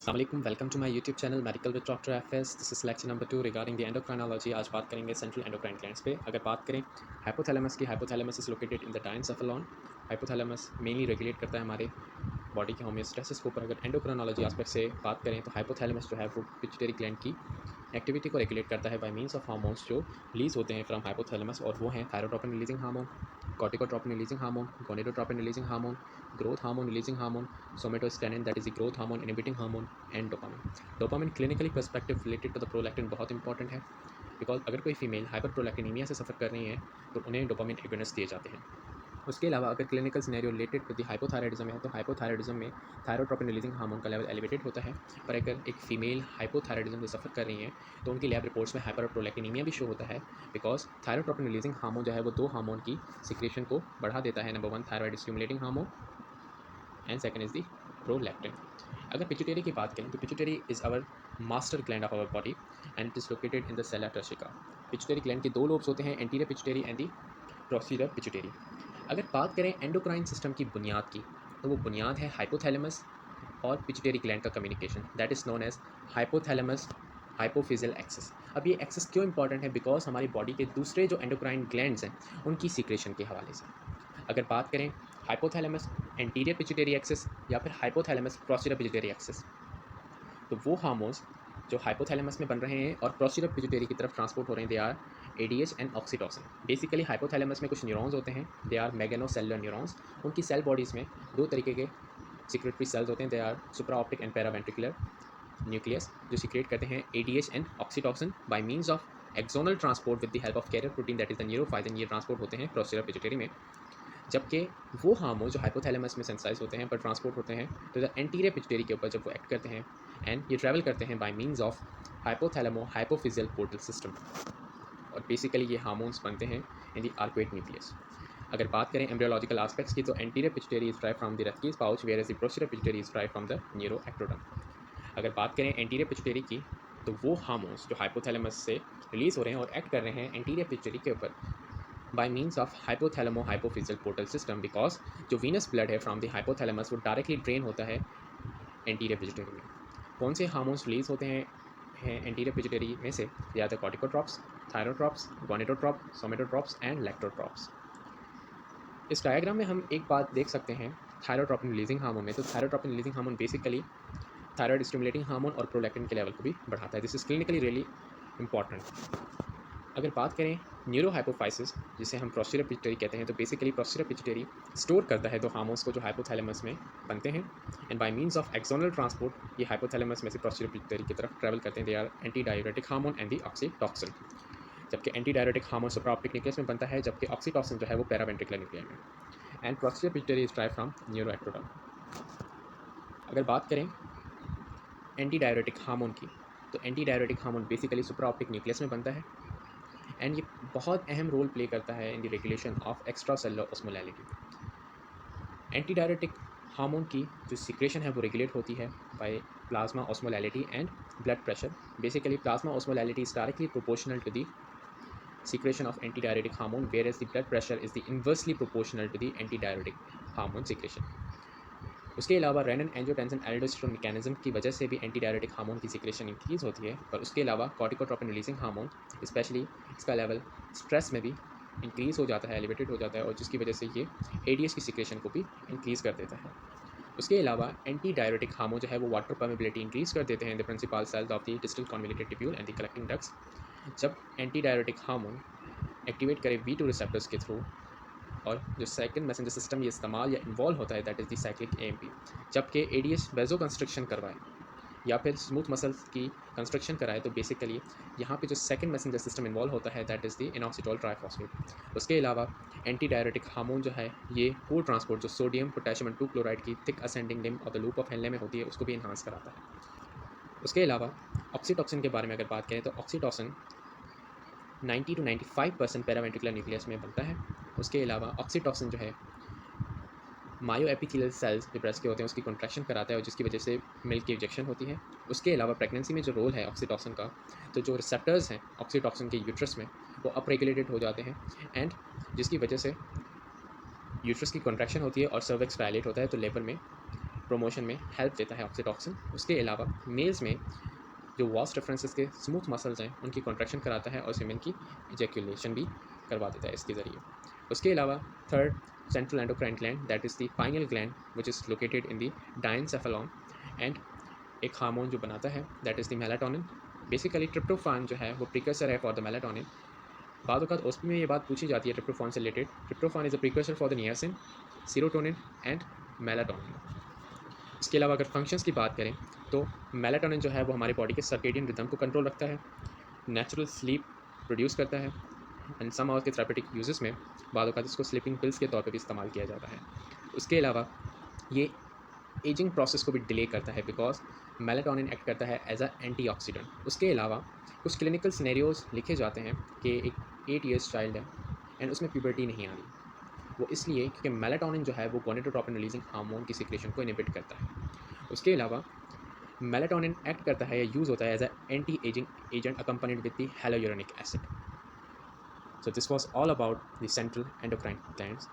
Assalamualaikum, welcome to my YouTube channel medical with doctor FS. This is lecture number 2 regarding the endocrinology. आज बात करेंगे central endocrine glands पे। अगर बात करें हाइपोथैलेमस की, hypothalamus is located in the diencephalon. Hypothalamus mainly regulate करता है हमारे बॉडी के होमियोस्टेसिस के ऊपर। अगर एंडोक्राइनोलॉजी एस्पेक्ट से बात करें तो हाइपोथैलेमस जो है वो पिट्यूटरी ग्लैंड की एक्टिविटी को रेगुलेट करता है बाय मींस ऑफ हार्मोन्स जो रिलीज होते हैं फ्रॉम हाइपोथैलेमस, और वो हैं thyrotropin releasing hormone, corticotropin releasing hormone, gonadotropin releasing hormone, growth hormone releasing hormone, somatostatin that is the growth hormone inhibiting hormone, and dopamine. Dopamine clinically perspective related to the prolactin बहुत important है, because अगर कोई female hyper prolactinaemia से सफ़र कर रही है तो उन्हें डोपामिन एगोनिस्ट दिए जाते हैं। उसके अलावा अगर clinical scenario related to the hypothyroidism है तो हाइपोथायराइडिज्म में थायरोट्रोपिन रिलीजिंग हार्मोन का लेवल एलिवेटेड होता है। पर अगर एक फीमेल हाइपोथायराइडिज्म से सफ़र कर रही है तो उनकी लैब रिपोर्ट्स में हाइपर प्रोलैक्टिनीमिया भी शो होता है, बिकॉज थायरोट्रोपिन रिलीजिंग हार्मोन जो है वो दो हार्मोन की सिक्रेशन को बढ़ा देता है। Number one thyroid stimulating hormone and second is the prolactin. अगर पिट्यूटरी की बात करें तो pituitary is our master gland of our body and it is located in the sella turcica. Pituitary gland के दो लोब्स होते हैं, anterior pituitary and the posterior pituitary. अगर बात करें एंडोक्राइन सिस्टम की बुनियाद की, तो वो बुनियाद है हाइपोथैलेमस और पिट्यूटरी ग्लैंड का communication, that is known as hypothalamus hypophyseal axis. अब ये एक्सेस क्यों इंपॉर्टेंट है? बिकॉज हमारी बॉडी के दूसरे जो एंडोक्राइन ग्लैंड्स हैं उनकी सीक्रेशन के हवाले से। अगर बात करें हाइपोथैलेमस एंटीरियर पिट्यूटरी एक्सेस या फिर हाइपोथैलेमस प्रोसीजर पिट्यूटरी एक्सेस, तो वो हार्मोन्स जो हाइपोथैलेमस में बन रहे हैं और प्रोसीजर पिट्यूटरी की तरफ ट्रांसपोर्ट हो रहे हैं, they are ADH and oxytocin. Basically hypothalamus में कुछ न्यूरॉन्स होते हैं, दे आर मैगेनोसेलुलर न्यूरॉन्स। उनकी सेल बॉडीज़ में दो तरीके के सिक्रेटरी सेल्स होते हैं, they are supra optic and paraventricular nucleus, जो सिक्रेट करते हैं ADH and oxytocin by means of axonal transport with the help of carrier protein that is the neurophysin. ये ट्रांसपोर्ट होते हैं प्रोसीजर पिट्यूटरी में। जबकि वो हार्मोन जो हाइपोथैलेमस में सेंसाइज होते हैं पर ट्रांसपोर्ट होते हैं तो द एंटीरियर पिट्यूटरी के ऊपर जब वो एक्ट करते हैं, एंड ये ट्रैवल करते हैं by means of hypothalamo hypophyseal portal system, और बेसिकली ये हार्मोन्स बनते हैं इन द आर्कुएट न्यूक्लियस। अगर बात करें एम्ब्रियोलॉजिकल एस्पेक्ट्स की, तो anterior pituitary is derived from the Rathke's pouch, whereas the posterior pituitary is derived from the neuroectoderm. अगर बात करें एंटीरियर पिट्यूटरी की, तो वो हार्मोन्स जो हाइपोथैलेमस से रिलीज हो रहे हैं और एक्ट कर रहे हैं एंटीरियर पिट्यूटरी के ऊपर by means of hypothalamo hypophyseal portal system, because जो venous blood है from the hypothalamus वो डायरेक्टली ड्रेन होता है एंटीरियर पिट्यूटरी में। कौन से हार्मोन्स रिलीज होते हैं एंटीरियर पिट्यूटरी में से? या तो कॉर्टिकोट्रॉप्स, थायरोट्रॉप्स, गोनेटोट्रॉप, सोमेटोट्रॉप्स एंड लैक्टोट्रॉप्स। इस डायग्राम में हम एक बात देख सकते हैं थायरोट्रोपिन रिलीजिंग हार्मोन में। तो thyrotropin releasing hormone basically thyroid stimulating hormone और प्रोलैक्टिन के लेवल को भी बढ़ाता है। This is clinically really important. अगर बात करें न्यूरोहाइपोफाइसिस, जिसे हम प्रोसीजर पिट्यूटरी कहते हैं, तो बेसिकली प्रोसीजर पिट्यूटरी स्टोर करता है दो हार्मोन्स को जो हाइपोथैलेमस में बनते हैं, and by means of axonal transport ये हाइपोथैलेमस में से प्रोसीजर पिट्यूटरी की तरफ ट्रैवल करते हैं। They are anti diuretic hormone and the oxytocin. जबकि anti diuretic hormone supraoptic nucleus में बनता है, जबकि ऑक्सीटॉक्सिन जो है वो पैरावेंट्रिकुलर न्यूक्लियस में। And posterior pituitary is derived from neuroectoderm. अगर बात करें एंटी डायरेटिक हार्मोन की, तो anti diuretic hormone basically supraoptic nucleus में बनता है, एंड ये बहुत अहम रोल प्ले करता है in the regulation of extracellular osmolality. Anti diuretic hormone की जो सिक्रेशन है वो रेगुलेट होती है by plasma osmolality and blood pressure. Basically plasma osmolality is directly proportional to the secretion of antidiuretic hormone, whereas the blood pressure is the inversely proportional to the antidiuretic hormone secretion. उसके अलावा renin angiotensin aldosterone mechanism की वजह से भी anti diuretic hormone की secretion increase होती है, पर उसके अलावा कॉर्टिकोट्रोपिन रिलीजिंग हार्मोन स्पेशली इसका लेवल स्ट्रेस में भी इंक्रीज हो जाता है, एलिवेटेड हो जाता है, और जिसकी वजह से ये एडीएस की सिक्रेशन को भी इंक्रीज कर देता है। उसके अलावा एंटी डायरेटिक हार्मोन जो है वो वाटर परमेबिलिटी इंक्रीज कर देते हैं the principal cells of the distal convoluted tubule and the collecting ducts. जब एंटी डायरेटिक हार्मोन एक्टिवेट करे V2 रिसेप्टर्स के थ्रू, और जो सेकंड मैसेंजर सिस्टम ये इस्तेमाल या इन्वॉल्व होता है that is the cyclic AMP। जबकि एडीएस वेजो कंस्ट्रक्शन करवाए या फिर स्मूथ मसल्स की कंस्ट्रक्शन कराए, तो बेसिकली यहाँ पे जो सेकंड मैसेंजर सिस्टम इन्वॉल्व होता है दैट इज़ द इनॉक्सिटोल ट्राइफॉस्फेट। उसके अलावा एंटी डायरेटिक हार्मोन जो है ये को ट्रांसपोर्ट जो सोडियम पोटेशियम एंड 2 क्लोराइड की thick ascending limb of the loop of Henle में होती है उसको भी इन्हांस कराता है। उसके अलावा ऑक्सीटॉक्सिन के बारे में अगर बात करें तो ऑक्सीटॉसिन 90 to 95% पैरावेंट्रिकुलर न्यूक्लियस में बनता है। उसके अलावा ऑक्सीटॉसिन जो है मायो एपिथेलियल सेल्स जो ब्रेस्ट के होते हैं उसकी कॉन्ट्रैक्शन कराता है, और जिसकी वजह से मिल्क की इंजेक्शन होती है। उसके अलावा प्रेगनेंसी में जो रोल है ऑक्सीटॉसिन का, तो जो रिसेप्टर्स हैं ऑक्सीटॉसिन के यूट्रस में वो अप रेगुलेटेड हो जाते हैं, एंड जिसकी वजह से यूट्रस की कॉन्ट्रैक्शन होती है और सर्विक्स डायलेट होता है, तो लेबर में प्रमोशन में हेल्प देता है ऑक्सीटॉक्सिन। उसके अलावा मेल्स में जो वास्ट रेफरेंसेस के स्मूथ मसल्स हैं उनकी कॉन्ट्रैक्शन कराता है और सीमेन की इजैक्यूलेशन भी करवा देता है इसके ज़रिए। उसके अलावा third, central endocrine gland, that is the pineal gland which is located in the diencephalon, and एक हार्मोन जो बनाता है that is the melatonin. Basically tryptophan जो है वो प्रिकर्सर है फॉर द मेलाटोनिन। बाद वक़्त उसमें में ये बात पूछी जाती है ट्रिप्टोफान से related, tryptophan is a precursor for the niacin, serotonin and melatonin. इसके अलावा अगर फंक्शंस की बात करें तो मेलाटोनिन जो है वो हमारे बॉडी के सर्केडियन रिदम को कंट्रोल रखता है, नेचुरल स्लीप प्रोड्यूस करता है, एंड सम और के थेरेपेटिक यूजेस में बाद वक़्त इसको स्लीपिंग पिल्स के तौर पे भी इस्तेमाल किया जाता है। उसके अलावा ये एजिंग प्रोसेस को भी डिले करता है बिकॉज मेलाटोनिन एक्ट करता है एज अ एंटीऑक्सीडेंट। उसके अलावा कुछ क्लिनिकल सिनेरियोज लिखे जाते हैं कि एक 8 ईयर्स चाइल्ड है एंड उसमें प्यूबर्टी नहीं आ रही, वो इसलिए क्योंकि मेलाटोनिन जो है वो गोनेडोट्रोपिन रिलीजिंग हार्मोन की सिक्रेशन को इनहिबिट करता है। उसके अलावा मेलाटोनिन एक्ट करता है या यूज़ होता है as a anti ageing agent accompanied with the hyaluronic acid. So this was all about the central endocrine glands.